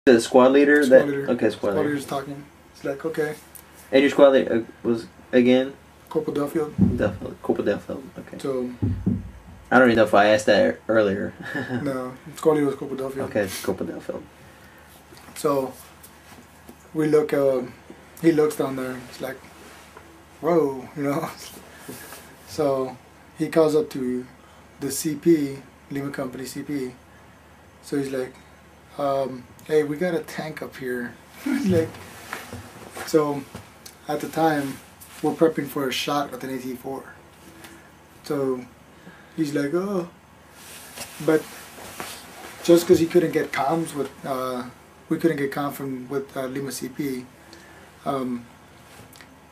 The squad leader? Squad leader. Okay, squad leader. Leader's talking. It's like, okay. And your squad leader was, again? Corporal Duffield. Corporal Duffield, okay. So, I don't even know if I asked that earlier. no, squad leader was Corporal Duffield. Okay, Corporal Duffield. So, we look, he looks down there. It's like, whoa, you know. So, he calls up to the CP, Lima Company CP. So he's like, hey, we got a tank up here. Like, so at the time, we're prepping for a shot with an AT-4. So he's like, oh, but just because he couldn't get comms with, we couldn't get comms with Lima CP,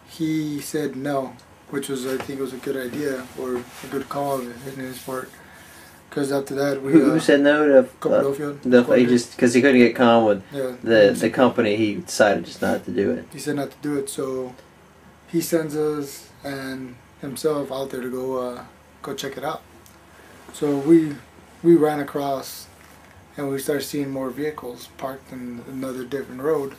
he said no, which was, I think, was a good idea or a good call in his part. Because after that, we who said no to he just because he couldn't get calm with the the company, he decided just not to do it. He said not to do it, so he sends us and himself out there to go check it out. So we ran across, and we started seeing more vehicles parked in another different road.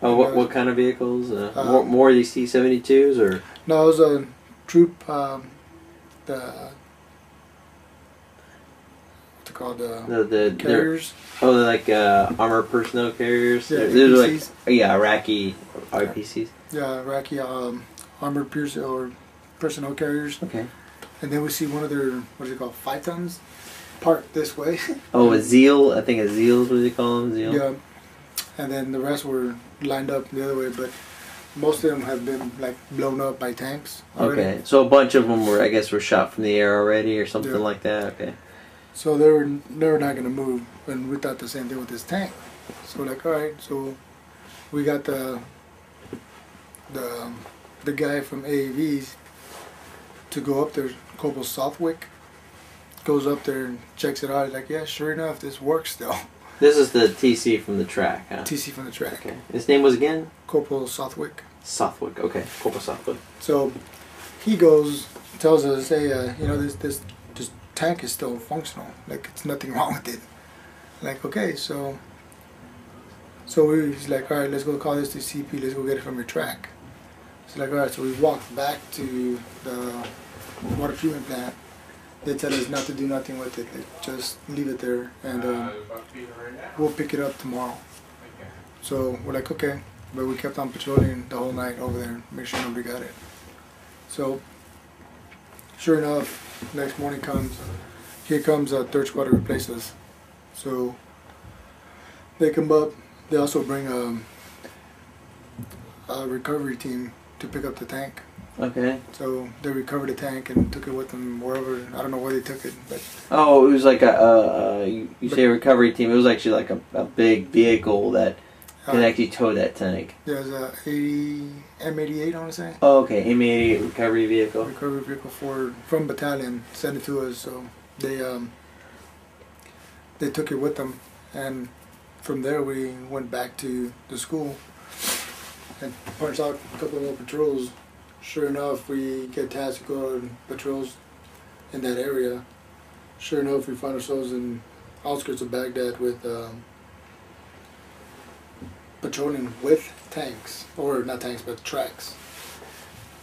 Oh, what kind of vehicles? More of these T-72s or? No, it was a troop. Called the carriers. They're like armored personnel carriers. Yeah, they're like Iraqi IPCs. Yeah, Iraqi armored personnel carriers. Okay. And then we see one of their, what is it called, 5 tons, parked this way. Oh, a Zeal. I think a Zeal is what they call them. Zeal. Yeah. And then the rest were lined up the other way, but most of them have been like blown up by tanks already. Okay, so a bunch of them were, I guess, were shot from the air already or something like that. Okay. So they were not gonna move, and we thought the same thing with this tank. So we're like, all right, so we got the guy from AAVs to go up there. Corporal Southwick goes up there and checks it out. He's like, yeah, sure enough, this works still. This is the TC from the track, huh? TC from the track. Okay. His name was again? Corporal Southwick. Southwick. Okay, Corporal Southwick. So he goes, tells us, hey, you know, this tank is still functional, like it's nothing wrong with it. Like, okay, so he's like, all right, let's go call this to CP, let's go get it from your track. So like, all right, so we walked back to the water treatment plant. They tell us not to do nothing with it, like, just leave it there, and we'll pick it up tomorrow. So we're like, okay, but we kept on patrolling the whole night over there, make sure nobody got it. So sure enough, next morning comes, here comes a 3rd squad to replace us. So they come up, they also bring a recovery team to pick up the tank. Okay. So they recovered the tank and took it with them wherever, I don't know where they took it. But oh, it was like you say a recovery team, it was actually like a big vehicle that can actually tow that tank. Yeah, it was a M88, I want to say. Oh, okay, M88 recovery vehicle. Recovery vehicle from battalion, sent it to us, so they took it with them, and from there we went back to the school and punched out a couple more patrols. Sure enough, we get tasked to go on patrols in that area. Sure enough, we find ourselves in outskirts of Baghdad with patrolling with tanks, or not tanks, but tracks.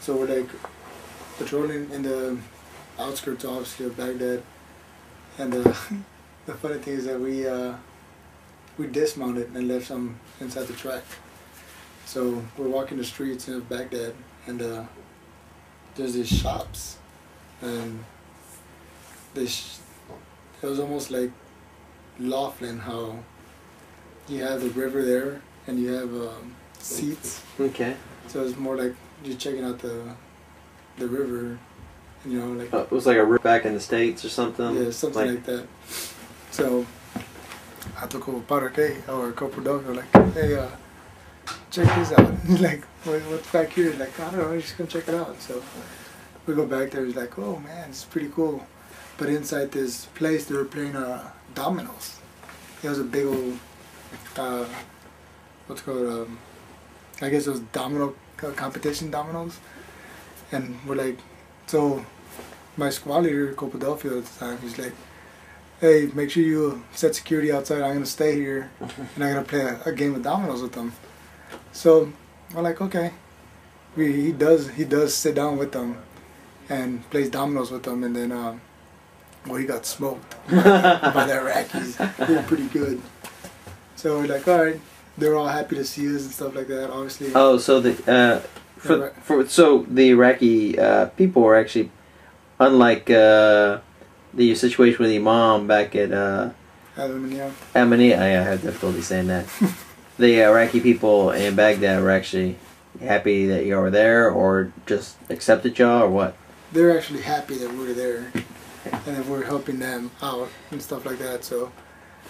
So we're like patrolling in the outskirts, obviously, of Baghdad, and the funny thing is that we dismounted and left some inside the track. So we're walking the streets of Baghdad, and there's these shops, and it was almost like Laughlin, how you have the river there and you have seats. Okay. So it's more like you're checking out the river, you know, like it was like a river back in the States or something. Yeah, something like that. So I took over Parque or Corporal Duffield, like, hey, check this out. Like, what's back here? Like, I don't know, just gonna check it out. So we go back there. He's like, oh man, it's pretty cool. But inside this place, they were playing dominoes. It was a big old, what's it called? I guess it was domino competition dominoes. And we're like, so my squad leader, Corporal Duffield at the time, he's like, hey, make sure you set security outside. I'm gonna stay here, and I'm gonna play a game of dominoes with them. So I'm like, okay. He does sit down with them and plays dominoes with them, and then well, he got smoked by the Iraqis. They were pretty good. So we're like, all right. They're all happy to see us and stuff like that. Obviously. Oh, so so the Iraqi people were actually, unlike the situation with Imam back at Amania. I have difficulty saying that. The Iraqi people in Baghdad were actually happy that you were there, or just accepted y'all, or what? They're actually happy that we're there, and that we're helping them out and stuff like that. So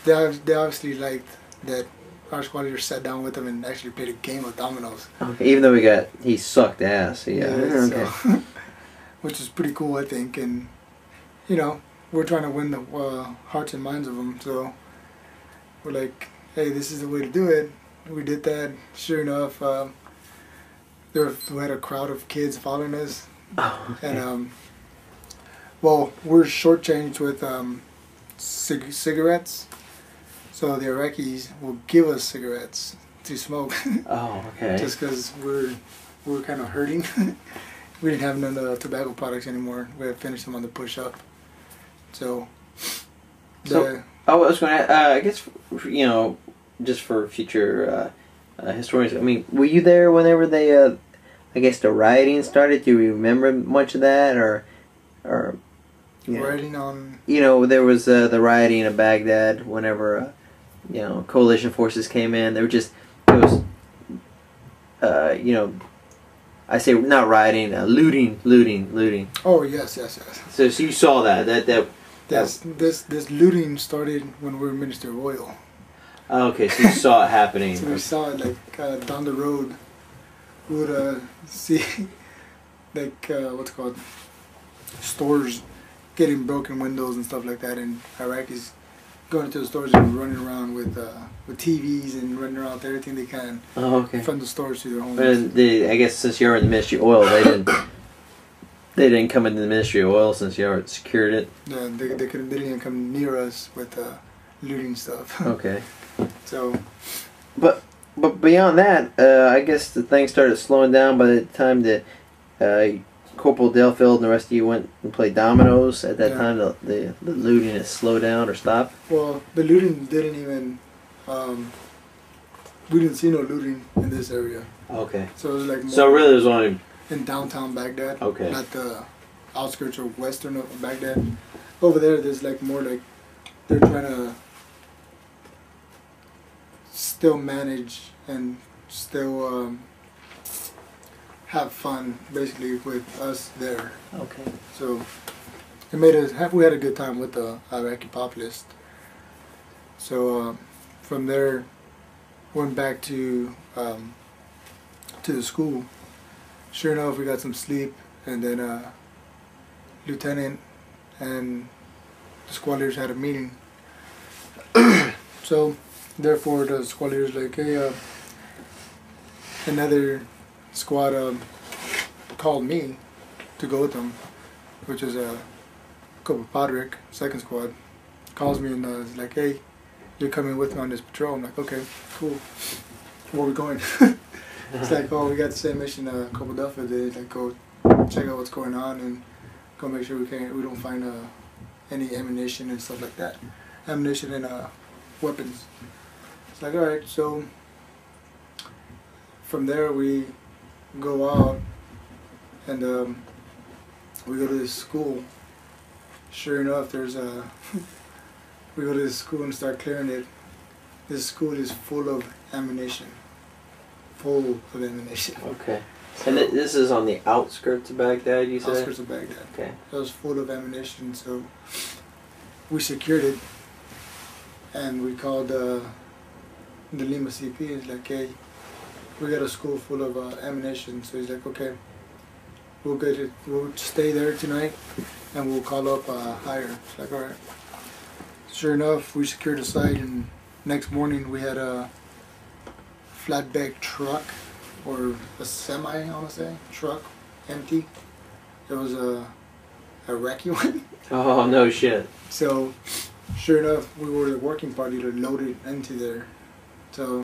they obviously liked that our squad leader sat down with them and actually played a game of dominoes. Okay, even though he sucked ass. Yeah. Okay. So, which is pretty cool, I think, and you know, we're trying to win the hearts and minds of them. So we're like, hey, this is the way to do it. We did that. Sure enough, we had a crowd of kids following us. Oh, okay. And well, we're shortchanged with cigarettes, so the Iraqis will give us cigarettes to smoke. Oh, okay. Just because we're kind of hurting. We didn't have none of the tobacco products anymore. We had finished them on the push-up. So I was going to, I guess, you know, just for future historians. I mean, were you there whenever they, I guess, the rioting started? Do you remember much of that, or rioting on? You know, there was the rioting in Baghdad whenever, you know, coalition forces came in. They were just, it was, you know, I say not rioting, looting. Oh yes. So you saw that. This looting started when we were Minister of Oil. Oh, okay, so you saw it happening. So we saw it like down the road. We would see like what's it called, stores getting broken windows and stuff like that, and Iraqis going into the stores and running around with TVs and running around with everything they can. Oh, okay. From the stores to their homes. But I guess since you're in the Ministry of Oil, they didn't come into the Ministry of Oil since you already secured it. Yeah, they didn't even come near us with looting stuff. Okay. So, but beyond that, I guess the thing started slowing down by the time that Corporal Delfield and the rest of you went and played dominoes. At that time, the looting had slowed down or stopped. Well, the looting didn't even. We didn't see no looting in this area. Okay. So it was like. So really, it was only in downtown Baghdad. Okay. Not the outskirts or western of Baghdad. Over there's like more like they're trying to still manage and still have fun basically with us there. Okay. So it made us we had a good time with the Iraqi populace. So from there went back to the school. Sure enough, we got some sleep, and then Lieutenant and the squad leaders had a meeting. So therefore the squad leaders like, hey, another squad called me to go with them, which is Corporal Podrick, second squad, calls me and is like, hey, you're coming with me on this patrol. I'm like, okay, cool. Where are we going? It's like, oh, we got the same mission Corporal Delfield did. Like, go check out what's going on and go make sure we don't find any ammunition and stuff like that. Ammunition and weapons. It's like, all right. So from there we go out and we go to this school. Sure enough, there's a. We go to this school and start clearing it. This school is full of ammunition. Full of ammunition. Okay. So, and this is on the outskirts of Baghdad, you said? Outskirts of Baghdad. Okay. It was full of ammunition, so we secured it. And we called the Lima CP. It's like, hey, we got a school full of ammunition. So he's like, okay, we'll get it. We'll stay there tonight, and we'll call up higher. It's like, all right. Sure enough, we secured the site, and next morning we had a flatbed truck, or a semi, I want to say, truck, empty. It was a Iraqi one. Oh, no shit. So sure enough, we were the working party to load it into there. So